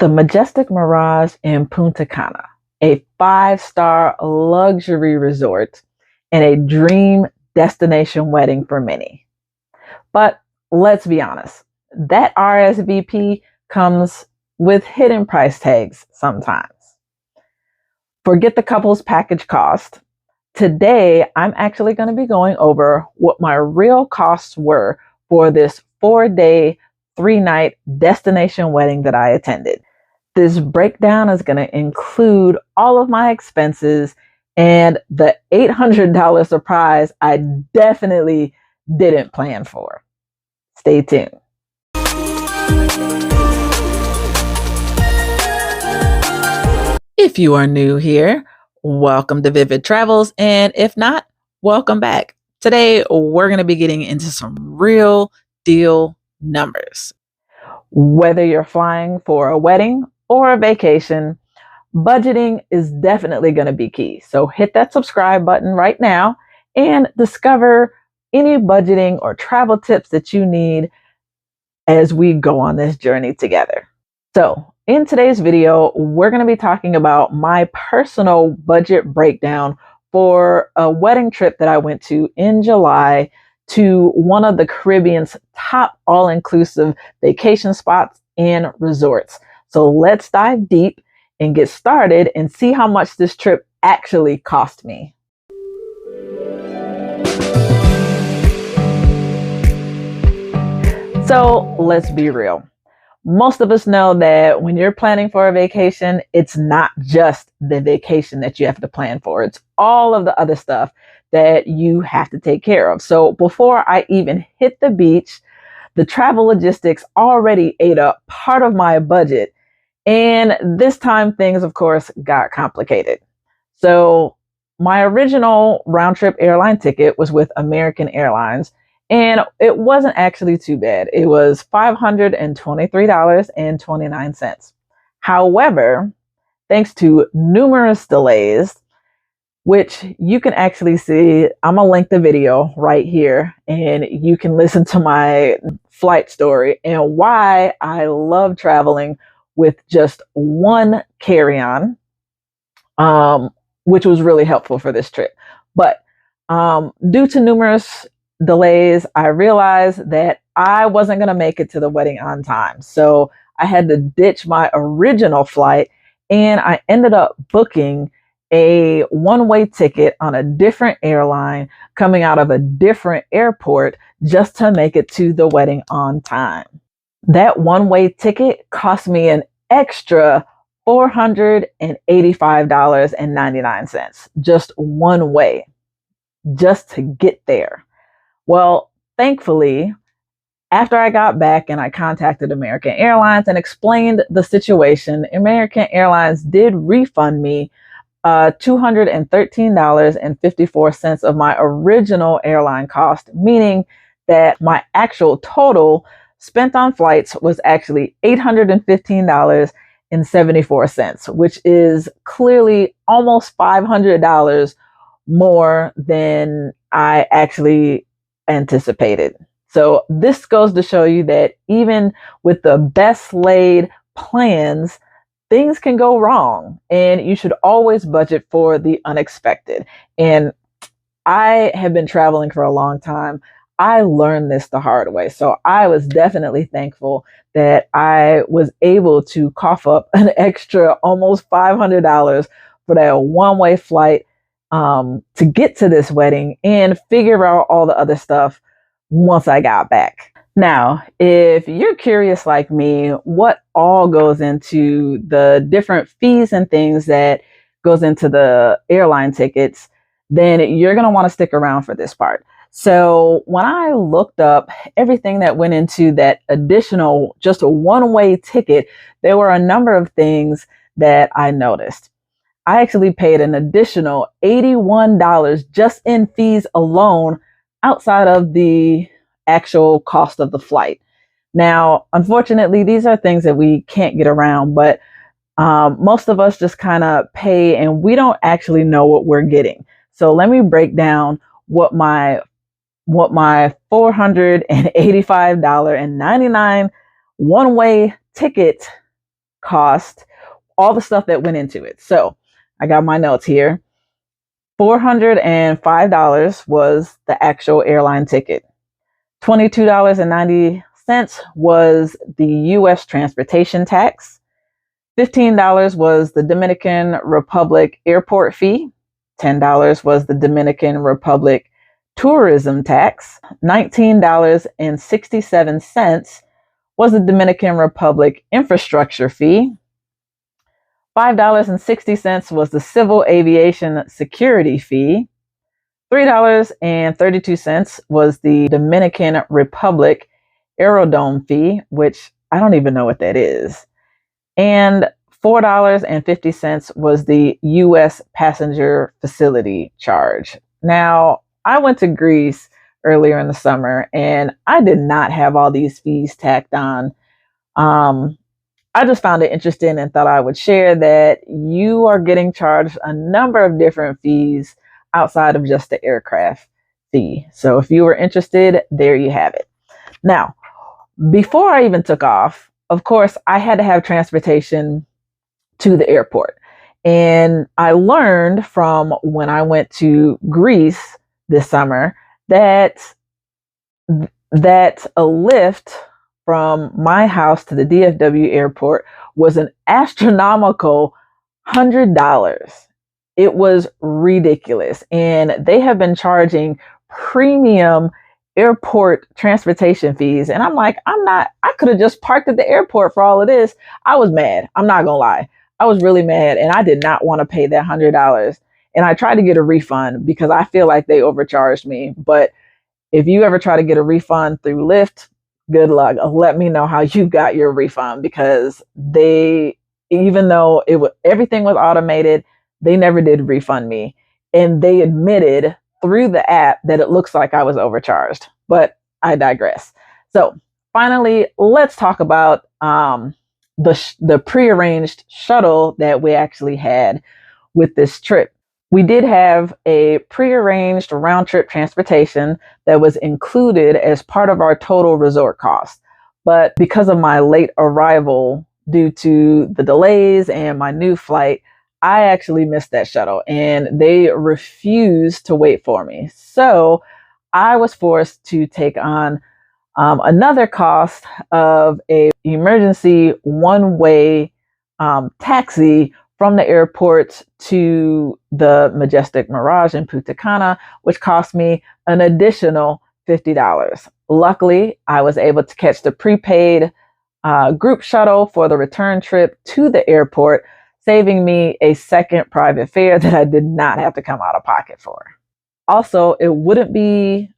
The Majestic Mirage in Punta Cana, a 5-star luxury resort and a dream destination wedding for many. But let's be honest, that RSVP comes with hidden price tags sometimes. Forget the couple's package cost. Today, I'm actually going to be going over what my real costs were for this 4-day, 3-night destination wedding that I attended. This breakdown is going to include all of my expenses and the $800 surprise I definitely didn't plan for. Stay tuned. If you are new here, welcome to Vivid Travels, and if not, welcome back. Today, we're going to be getting into some real deal numbers. Whether you're flying for a wedding or a vacation, budgeting is definitely going to be key. So hit that subscribe button right now and discover any budgeting or travel tips that you need as we go on this journey together. So in today's video, we're going to be talking about my personal budget breakdown for a wedding trip that I went to in July to one of the Caribbean's top all-inclusive vacation spots and resorts. So let's dive deep and get started and see how much this trip actually cost me. So let's be real. Most of us know that when you're planning for a vacation, it's not just the vacation that you have to plan for. It's all of the other stuff that you have to take care of. So before I even hit the beach, the travel logistics already ate up part of my budget. And this time things, of course, got complicated. So my original round trip airline ticket was with American Airlines, and it wasn't actually too bad. It was $523.29. However, thanks to numerous delays, which you can actually see, I'm gonna link the video right here, and you can listen to my flight story and why I love traveling with just one carry-on, which was really helpful for this trip. But due to numerous delays, I realized that I wasn't going to make it to the wedding on time. So I had to ditch my original flight, and I ended up booking a one-way ticket on a different airline coming out of a different airport just to make it to the wedding on time. That one-way ticket cost me an extra $485.99, just one way, just to get there. Well, thankfully, after I got back and I contacted American Airlines and explained the situation, American Airlines did refund me $213.54 of my original airline cost, meaning that my actual total spent on flights was actually $815.74, which is clearly almost $500 more than I actually anticipated. So this goes to show you that even with the best laid plans, things can go wrong, and you should always budget for the unexpected. And I have been traveling for a long time. I learned this the hard way. So I was definitely thankful that I was able to cough up an extra almost $500 for that one-way flight to get to this wedding and figure out all the other stuff once I got back. Now, if you're curious like me, what all goes into the different fees and things that goes into the airline tickets, then you're going to want to stick around for this part. So when I looked up everything that went into that additional, just a one-way ticket, there were a number of things that I noticed. I actually paid an additional $81 just in fees alone outside of the actual cost of the flight. Now, unfortunately, these are things that we can't get around, but most of us just kind of pay and we don't actually know what we're getting. So let me break down what my $485.99 one-way ticket cost, all the stuff that went into it. So I got my notes here. $405 was the actual airline ticket. $22.90 was the U.S. transportation tax. $15 was the Dominican Republic airport fee. $10 was the Dominican Republic tourism tax. $19.67 was the Dominican Republic infrastructure fee. $5.60 was the civil aviation security fee. $3.32 was the Dominican Republic aerodrome fee, which I don't even know what that is. And $4.50 was the U.S. passenger facility charge. Now, I went to Greece earlier in the summer, and I did not have all these fees tacked on. I just found it interesting and thought I would share that you are getting charged a number of different fees outside of just the aircraft fee. So if you were interested, there you have it. Now, before I even took off, of course, I had to have transportation to the airport. And I learned from when I went to Greece this summer that a lift from my house to the DFW airport was an astronomical $100. It was ridiculous. And they have been charging premium airport transportation fees. And I'm like, I could have just parked at the airport for all of this. I was mad. I'm not gonna lie. I was really mad, and I did not want to pay that $100. And I tried to get a refund because I feel like they overcharged me. But if you ever try to get a refund through Lyft, good luck. Let me know how you got your refund, because even though everything was automated, they never did refund me. And they admitted through the app that it looks like I was overcharged, but I digress. So finally, let's talk about the prearranged shuttle that we actually had with this trip. We did have a prearranged round trip transportation that was included as part of our total resort cost. But because of my late arrival due to the delays and my new flight, I actually missed that shuttle, and they refused to wait for me. So I was forced to take on another cost of a emergency one-way taxi from the airport to the Majestic Mirage in Punta Cana, which cost me an additional $50. Luckily, I was able to catch the prepaid group shuttle for the return trip to the airport, saving me a second private fare that I did not have to come out of pocket for. Also, it wouldn't be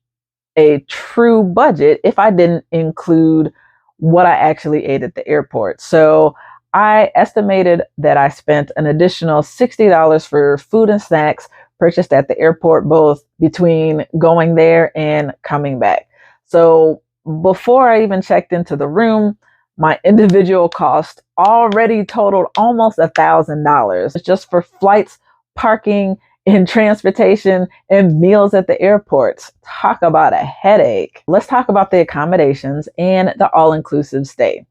a true budget if I didn't include what I actually ate at the airport. So I estimated that I spent an additional $60 for food and snacks purchased at the airport, both between going there and coming back. So before I even checked into the room, my individual cost already totaled almost $1,000 just for flights, parking, and transportation and meals at the airports. Talk about a headache. Let's talk about the accommodations and the all-inclusive stay.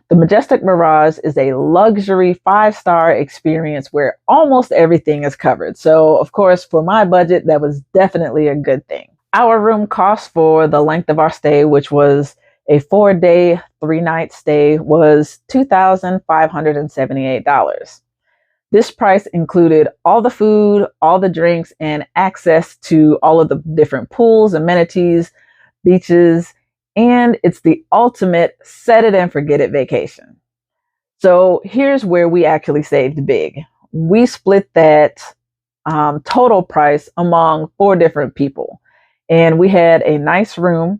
The Majestic Mirage is a luxury 5-star experience where almost everything is covered. So, of course, for my budget, that was definitely a good thing. Our room cost for the length of our stay, which was a 4-day, 3-night stay, was $2,578. This price included all the food, all the drinks, and access to all of the different pools, amenities, beaches, and it's the ultimate set it and forget it vacation. So here's where we actually saved big. We split that total price among 4 different people, and we had a nice room.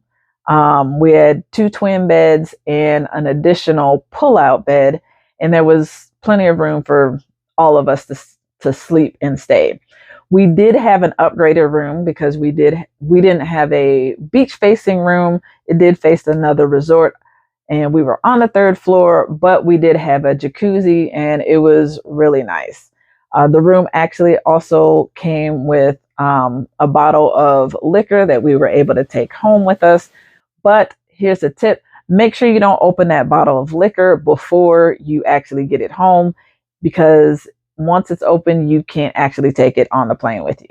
We had 2 twin beds and an additional pull-out bed, and there was plenty of room for all of us to sleep and stay. We did have an upgraded room because we didn't have a beach facing room. It did face another resort, and we were on the 3rd floor, but we did have a jacuzzi, and it was really nice. The room actually also came with a bottle of liquor that we were able to take home with us. But here's a tip: make sure you don't open that bottle of liquor before you actually get it home, because once it's open, you can't actually take it on the plane with you.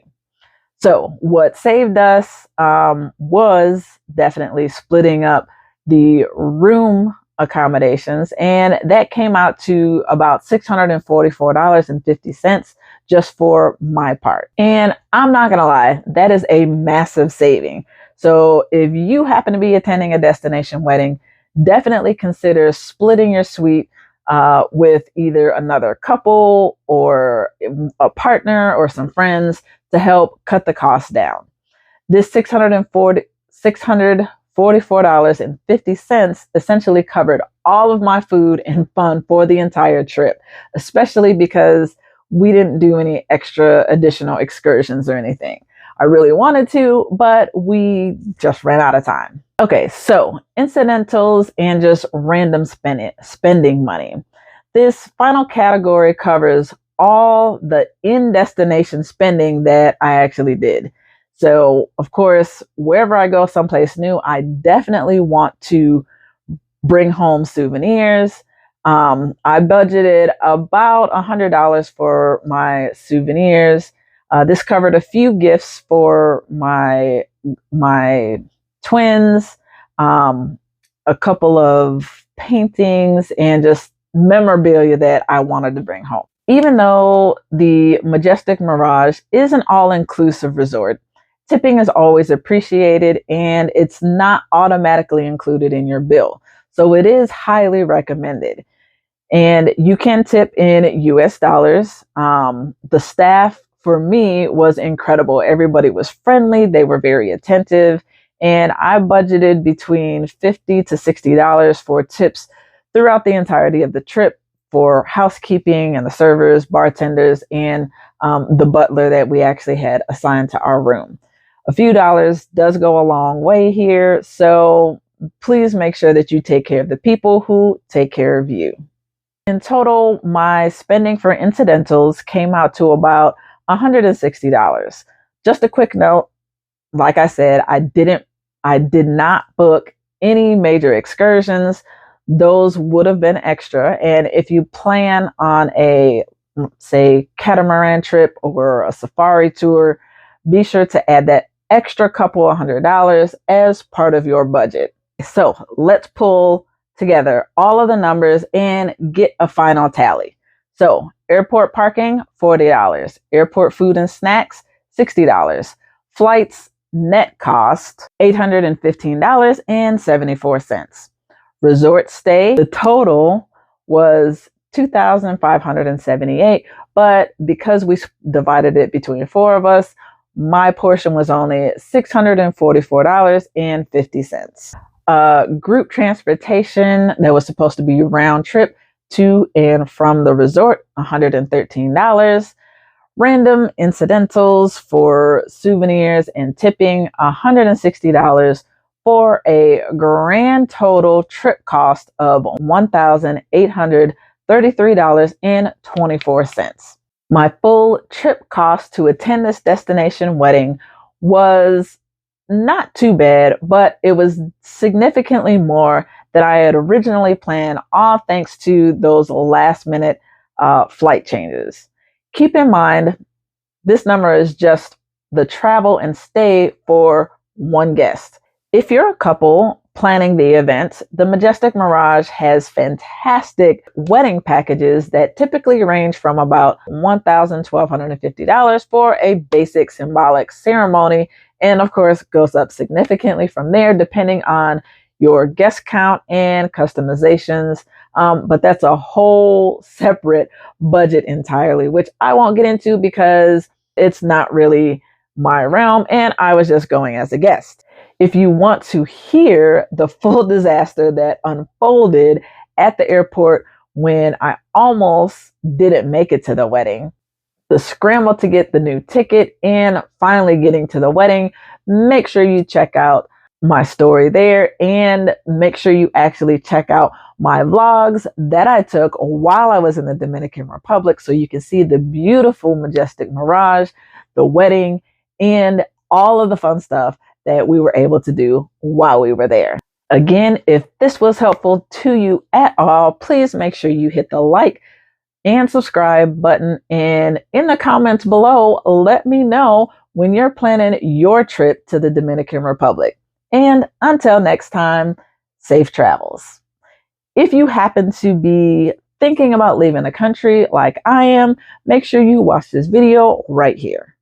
So what saved us was definitely splitting up the room accommodations, and that came out to about $644.50 just for my part. And I'm not gonna lie, that is a massive saving. So if you happen to be attending a destination wedding, definitely consider splitting your suite with either another couple or a partner or some friends to help cut the cost down. This $644.50 essentially covered all of my food and fun for the entire trip, especially because we didn't do any extra additional excursions or anything. I really wanted to, but we just ran out of time. Okay, so incidentals and just random spending money. This final category covers all the in-destination spending that I actually did. So, of course, wherever I go someplace new, I definitely want to bring home souvenirs. I budgeted about $100 for my souvenirs. This covered a few gifts for my twins, a couple of paintings, and just memorabilia that I wanted to bring home. Even though the Majestic Mirage is an all-inclusive resort, tipping is always appreciated, and it's not automatically included in your bill. So it is highly recommended. And you can tip in US dollars. The staff for me was incredible. Everybody was friendly. They were very attentive. And I budgeted between $50 to $60 for tips throughout the entirety of the trip for housekeeping and the servers, bartenders, and the butler that we actually had assigned to our room. A few dollars does go a long way here. So please make sure that you take care of the people who take care of you. In total, my spending for incidentals came out to about $160. Just a quick note, like I said, I did not book any major excursions. Those would have been extra. And if you plan on a, say, catamaran trip or a safari tour, be sure to add that extra couple of $100 as part of your budget. So let's pull together all of the numbers and get a final tally. So airport parking, $40. Airport food and snacks, $60. Flights net cost, $815.74. Resort stay, the total was $2,578, but because we divided it between four of us, my portion was only $644.50. Group transportation that was supposed to be round trip to and from the resort, $113. Random incidentals for souvenirs and tipping, $160, for a grand total trip cost of $1,833.24. My full trip cost to attend this destination wedding was not too bad, but it was significantly more than I had originally planned, all thanks to those last minute flight changes. Keep in mind, this number is just the travel and stay for one guest. If you're a couple planning the event, the Majestic Mirage has fantastic wedding packages that typically range from about $1,250 for a basic symbolic ceremony, and of course goes up significantly from there depending on your guest count and customizations. But that's a whole separate budget entirely, which I won't get into because it's not really my realm and I was just going as a guest. If you want to hear the full disaster that unfolded at the airport when I almost didn't make it to the wedding, the scramble to get the new ticket, and finally getting to the wedding, make sure you check out my story there, and make sure you actually check out my vlogs that I took while I was in the Dominican Republic so you can see the beautiful Majestic Mirage, the wedding, and all of the fun stuff that we were able to do while we were there. Again, if this was helpful to you at all, please make sure you hit the like and subscribe button. And in the comments below, let me know when you're planning your trip to the Dominican Republic. And until next time, safe travels. If you happen to be thinking about leaving the country like I am, make sure you watch this video right here.